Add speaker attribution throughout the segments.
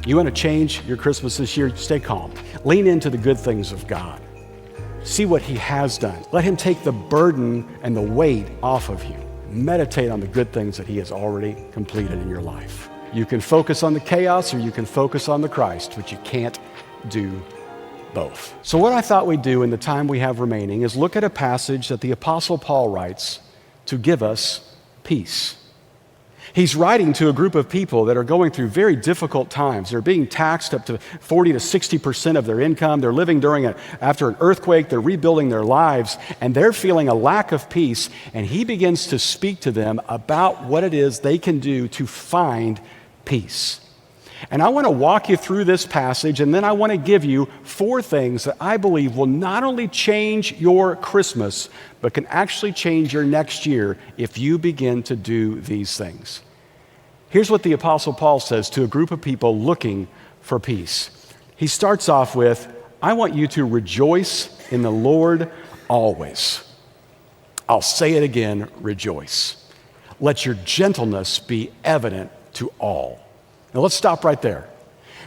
Speaker 1: You want to change your Christmas this year? Stay calm. Lean into the good things of God. See what He has done. Let Him take the burden and the weight off of you. Meditate on the good things that He has already completed in your life. You can focus on the chaos or you can focus on the Christ, but you can't do both. So what I thought we'd do in the time we have remaining is look at a passage that the Apostle Paul writes to give us peace. He's writing to a group of people that are going through very difficult times. They're being taxed up to 40 to 60% of their income. They're living after an earthquake. They're rebuilding their lives, and they're feeling a lack of peace. And he begins to speak to them about what it is they can do to find peace. And I want to walk you through this passage, and then I want to give you 4 things that I believe will not only change your Christmas, but can actually change your next year if you begin to do these things. Here's what the Apostle Paul says to a group of people looking for peace. He starts off with, I want you to rejoice in the Lord always. I'll say it again, rejoice. Let your gentleness be evident to all. Now let's stop right there.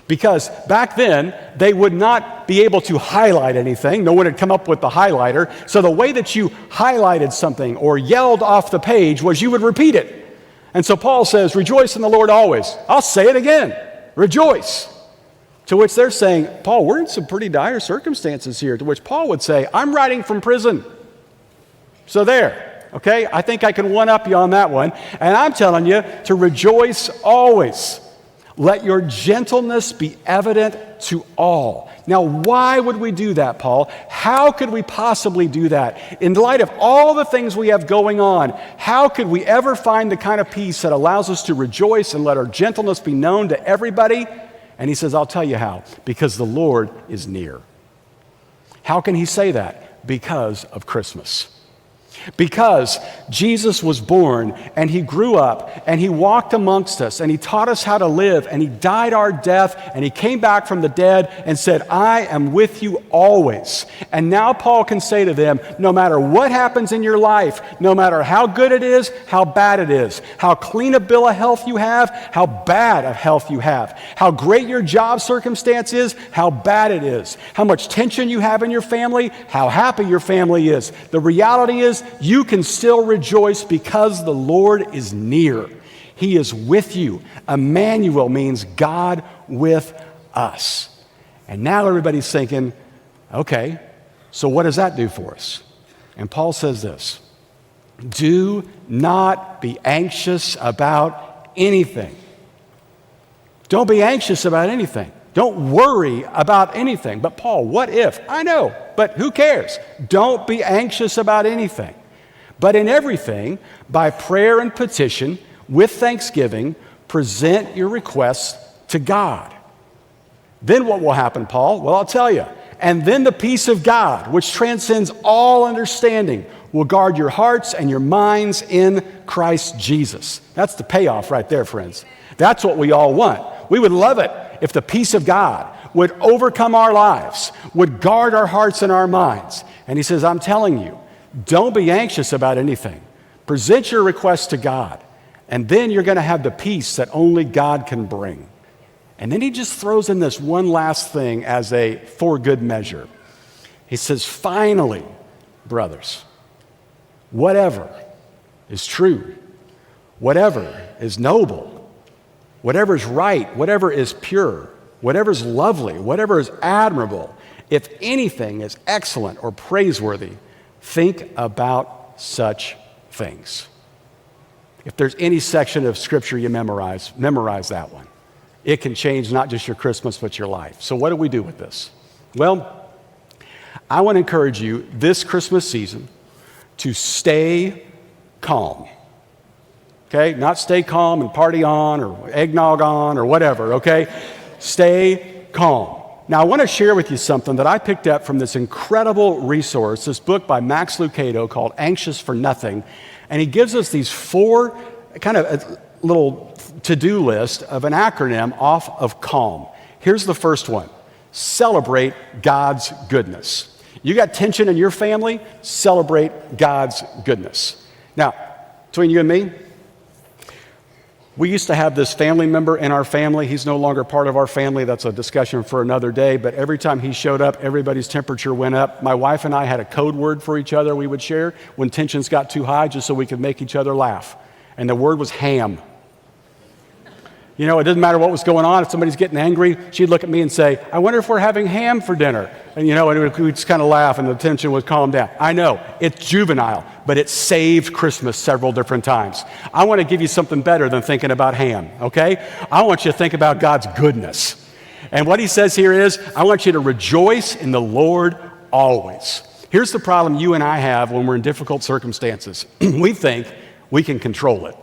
Speaker 1: Because back then, they would not be able to highlight anything. No one had come up with the highlighter. So the way that you highlighted something or yelled off the page was you would repeat it. And so Paul says, rejoice in the Lord always. I'll say it again, rejoice. To which they're saying, Paul, we're in some pretty dire circumstances here. To which Paul would say, I'm writing from prison. So there, okay? I think I can one-up you on that one. And I'm telling you to rejoice always. Let your gentleness be evident to all. Now, why would we do that, Paul? How could we possibly do that? In light of all the things we have going on, how could we ever find the kind of peace that allows us to rejoice and let our gentleness be known to everybody? And he says, I'll tell you how. Because the Lord is near. How can he say that? Because of Christmas. Because Jesus was born and he grew up and he walked amongst us and he taught us how to live and he died our death and he came back from the dead and said, I am with you always. And now Paul can say to them, no matter what happens in your life, no matter how good it is, how bad it is, how clean a bill of health you have, how bad of health you have, how great your job circumstance is, how bad it is, how much tension you have in your family, how happy your family is. The reality is, you can still rejoice because the Lord is near. He is with you. Emmanuel means God with us. And now everybody's thinking, okay, so what does that do for us? And Paul says this, do not be anxious about anything. Don't be anxious about anything. Don't worry about anything. But Paul, what if? I know, but who cares? Don't be anxious about anything. But in everything, by prayer and petition, with thanksgiving, present your requests to God. Then what will happen, Paul? Well, I'll tell you. And then the peace of God, which transcends all understanding, will guard your hearts and your minds in Christ Jesus. That's the payoff right there, friends. That's what we all want. We would love it if the peace of God would overcome our lives, would guard our hearts and our minds. And he says, I'm telling you, don't be anxious about anything. Present your requests to God, and then you're going to have the peace that only God can bring. And then he just throws in this one last thing as a for good measure. He says, finally, brothers, whatever is true, whatever is noble, whatever is right, whatever is pure, whatever is lovely, whatever is admirable, if anything is excellent or praiseworthy, think about such things. If there's any section of Scripture you memorize that one. It can change not just your Christmas, but your life. So what do we do with this? Well, I want to encourage you this Christmas season to stay calm. Okay? Not stay calm and party on or eggnog on or whatever, okay? Stay calm. Now, I want to share with you something that I picked up from this incredible resource, this book by Max Lucado called Anxious for Nothing. And he gives us these 4 kind of a little to-do list of an acronym off of CALM. Here's the first one. Celebrate God's goodness. You got tension in your family? Celebrate God's goodness. Now, between you and me, We used to have this family member in our family. He's no longer part of our family. That's a discussion for another day. But every time he showed up, everybody's temperature went up. My wife and I had a code word for each other we would share when tensions got too high, just so we could make each other laugh. And the word was ham. You know, it didn't matter what was going on. If somebody's getting angry, she'd look at me and say, I wonder if we're having ham for dinner. And, and we'd just kind of laugh and the tension would calm down. I know, it's juvenile, but it saved Christmas several different times. I want to give you something better than thinking about ham, okay? I want you to think about God's goodness. And what he says here is, I want you to rejoice in the Lord always. Here's the problem you and I have when we're in difficult circumstances. We think we can control it.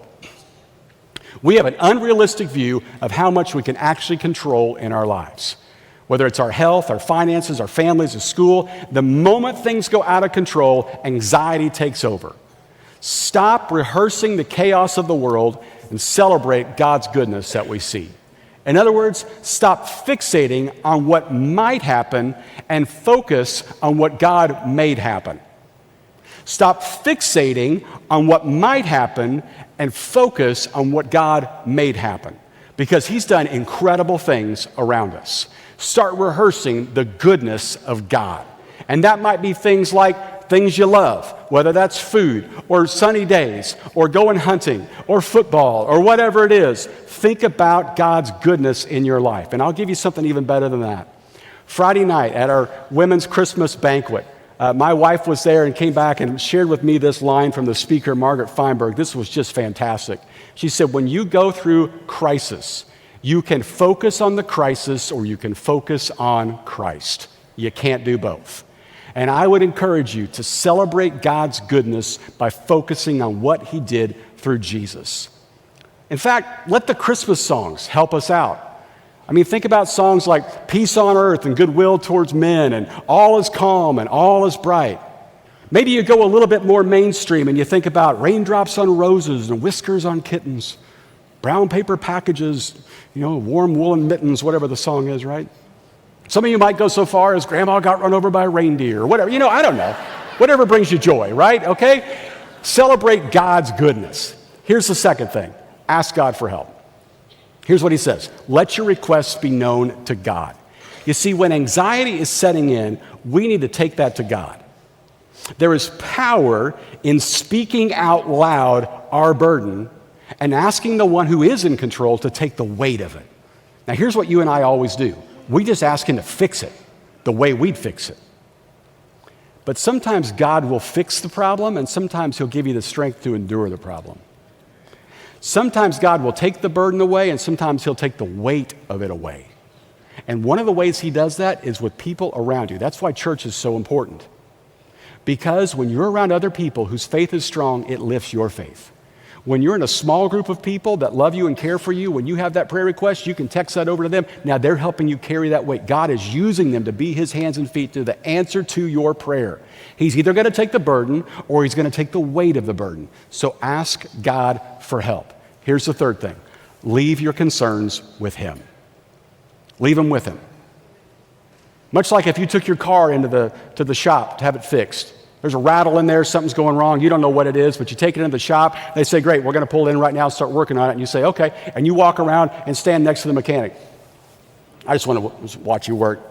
Speaker 1: We have an unrealistic view of how much we can actually control in our lives. Whether it's our health, our finances, our families, our school, the moment things go out of control, anxiety takes over. Stop rehearsing the chaos of the world and celebrate God's goodness that we see. In other words, stop fixating on what might happen and focus on what God made happen. Stop fixating on what might happen and focus on what God made happen, because he's done incredible things around us. Start rehearsing the goodness of God. And that might be things like things you love, whether that's food or sunny days or going hunting or football or whatever it is. Think about God's goodness in your life. And I'll give you something even better than that. Friday night at our women's Christmas banquet, my wife was there and came back and shared with me this line from the speaker, Margaret Feinberg. This was just fantastic. She said, when you go through crisis, you can focus on the crisis or you can focus on Christ. You can't do both. And I would encourage you to celebrate God's goodness by focusing on what he did through Jesus. In fact, let the Christmas songs help us out. I mean, think about songs like Peace on Earth and Goodwill Towards Men and All is Calm and All is Bright. Maybe you go a little bit more mainstream and you think about Raindrops on Roses and Whiskers on Kittens, brown paper packages, warm woolen mittens, whatever the song is, right? Some of you might go so far as Grandma Got Run Over by a Reindeer or whatever. I don't know. Whatever brings you joy, right? Okay? Celebrate God's goodness. Here's the second thing. Ask God for help. Here's what he says. Let your requests be known to God. You see, when anxiety is setting in, we need to take that to God. There is power in speaking out loud our burden and asking the one who is in control to take the weight of it. Now, here's what you and I always do. We just ask him to fix it the way we'd fix it. But sometimes God will fix the problem, and sometimes he'll give you the strength to endure the problem. Sometimes God will take the burden away, and sometimes he'll take the weight of it away. And one of the ways he does that is with people around you. That's why church is so important. Because when you're around other people whose faith is strong, it lifts your faith. When you're in a small group of people that love you and care for you, when you have that prayer request, you can text that over to them. Now they're helping you carry that weight. God is using them to be his hands and feet to the answer to your prayer. He's either going to take the burden or he's going to take the weight of the burden. So ask God for help. Here's the third thing. Leave your concerns with him. Leave them with him. Much like if you took your car into the shop to have it fixed. There's a rattle in there, something's going wrong, you don't know what it is, but you take it into the shop, they say, great, we're going to pull it in right now and start working on it, and you say, okay, and you walk around and stand next to the mechanic. I just want to watch you work.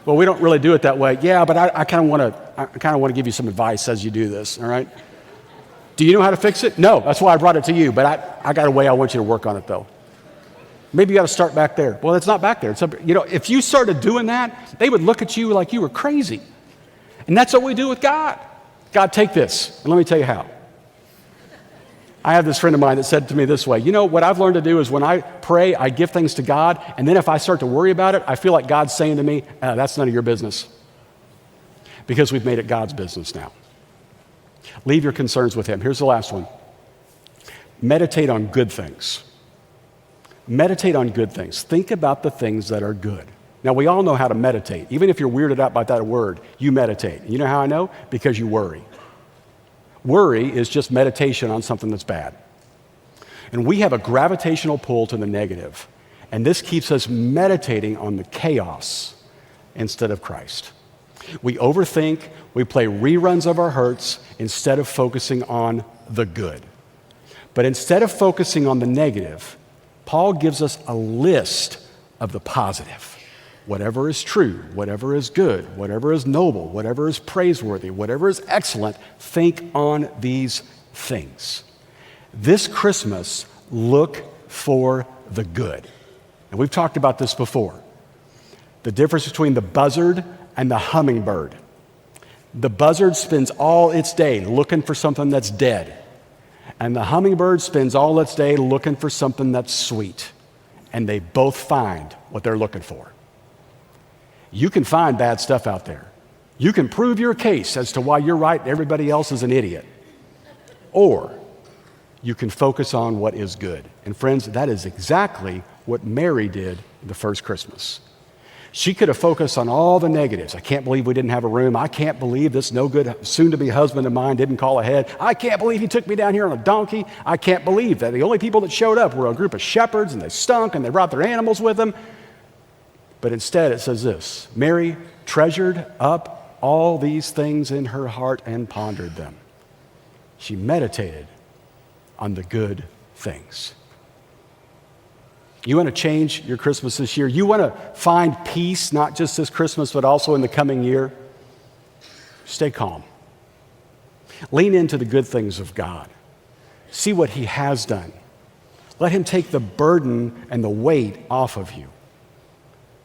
Speaker 1: Well, we don't really do it that way. Yeah, but I kind of want to give you some advice as you do this, all right? Do you know how to fix it? No, that's why I brought it to you, but I got a way I want you to work on it, though. Maybe you got to start back there. Well, it's not back there. It's up, if you started doing that, they would look at you like you were crazy. And that's what we do with God. God, take this, and let me tell you how. I have this friend of mine that said to me this way, what I've learned to do is when I pray, I give things to God, and then if I start to worry about it, I feel like God's saying to me, that's none of your business. Because we've made it God's business now. Leave your concerns with him. Here's the last one. Meditate on good things. Meditate on good things. Think about the things that are good. Now, we all know how to meditate. Even if you're weirded out by that word, you meditate. You know how I know? Because you worry. Worry is just meditation on something that's bad. And we have a gravitational pull to the negative. And this keeps us meditating on the chaos instead of Christ. We overthink, we play reruns of our hurts instead of focusing on the good. But instead of focusing on the negative, Paul gives us a list of the positive. Whatever is true, whatever is good, whatever is noble, whatever is praiseworthy, whatever is excellent, think on these things. This Christmas, look for the good. And we've talked about this before. The difference between the buzzard and the hummingbird. The buzzard spends all its day looking for something that's dead. And the hummingbird spends all its day looking for something that's sweet. And they both find what they're looking for. You can find bad stuff out there. You can prove your case as to why you're right and everybody else is an idiot. Or you can focus on what is good. And friends, that is exactly what Mary did the first Christmas. She could have focused on all the negatives. I can't believe we didn't have a room. I can't believe this no good soon-to-be husband of mine didn't call ahead. I can't believe he took me down here on a donkey. I can't believe that the only people that showed up were a group of shepherds and they stunk and they brought their animals with them. But instead it says this, Mary treasured up all these things in her heart and pondered them. She meditated on the good things. You want to change your Christmas this year? You want to find peace, not just this Christmas, but also in the coming year? Stay calm. Lean into the good things of God. See what He has done. Let Him take the burden and the weight off of you.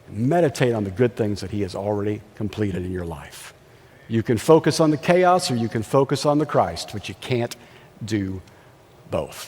Speaker 1: Meditate on the good things that He has already completed in your life. You can focus on the chaos or you can focus on the Christ, but you can't do both.